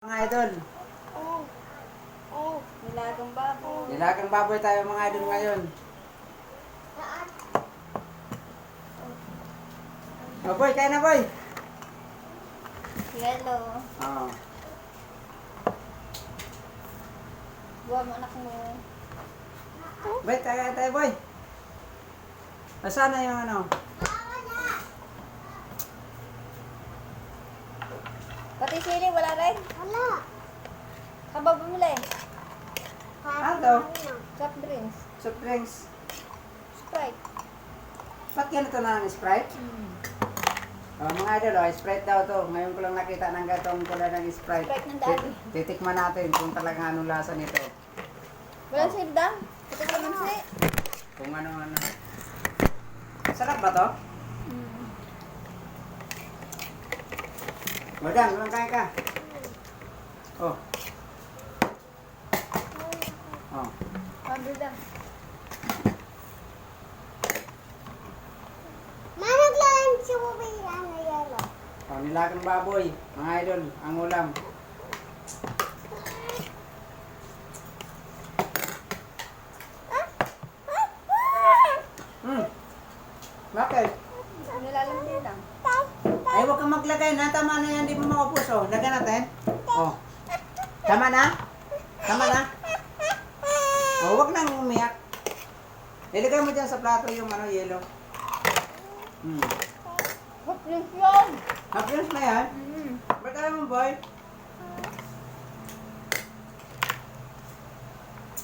Mga idol, Nilagang baboy. nilagang baboy tayo mga idol ngayon. Oh boy, kaya na boy. Yelo. Oh. Buwa mo anak mo. Boy, kaya tayo boy. Nasaan na yung ano? Pati sili, wala rin. Wala. Kabab bumili. Ano? Soft drinks. Soft drinks. Sprite. Ba't ganito na ang Sprite? Oh, mga idol, oh, Sprite daw to. Ngayon ko lang nakita ng gatong kulay ng Sprite. Sprite ng daddy. Titikman natin kung talaga anong lasa nito. Walang silda. Ito ko naman sili. Kung ano. Sarap ba to? Madang, walang kaya ka. Oh. Oh. Pabili lang. Manag lang si Bubira na yelo. Oh, nilagang baboy. Mga idol, ang ulam. Bakit? Nilalambing lang. Ay, huwag kang maglagay na. Tama na yan. Di mo maupos. Oh, lagyan natin. Oh. Tama na? Tama na? Oh, huwag nang umiyak. Ilagay mo dyan sa plato yung yelo. Hot drinks yun. Half drinks na yan. Ba't alam mo, boy?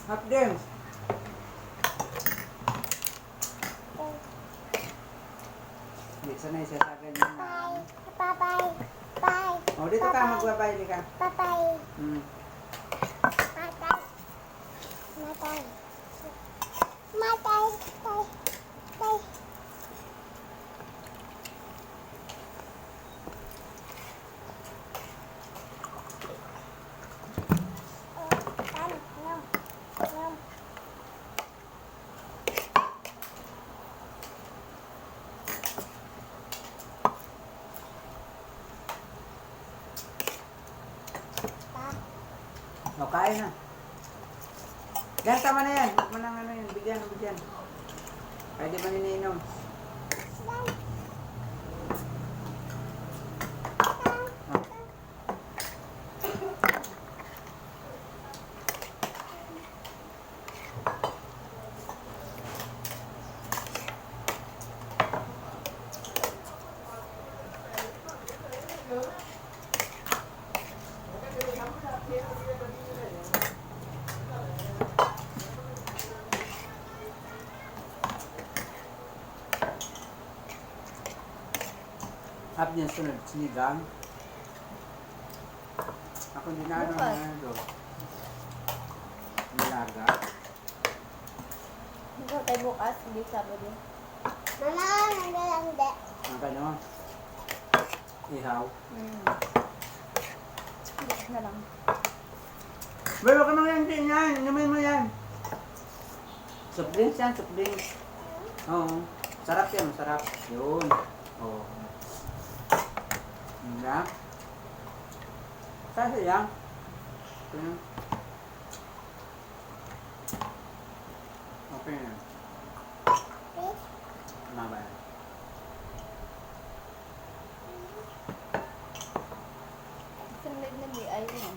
Half drinks. Hindi, sanay siya sa akin. Bye. Bye. Oh, dito ka. Magbabay. Dito ka. Bye. Hmm. Matay. Matay. Matay. Matay. O, kain na. Yan, tama na yan. Huwag mo nang yan. Bigyan. Pwede ba nininom? Hap niya sunod, sinigang. Ako hindi na ano Bukas. ano doon. Nilaga. Ikaw tayo bukas, hindi Sabado. Mama, naglalande. Ang ano? Ihaw. Bukas na lang. Boy, wag ka nang yan din yan. Inumin mo yan. Soft drinks yan, soft drinks. Oo. Sarap yan, masarap. Yun. Oo. Hindi. Kasi yan. Okay na. Please. Mabay. Isang leg na di, ayaw na.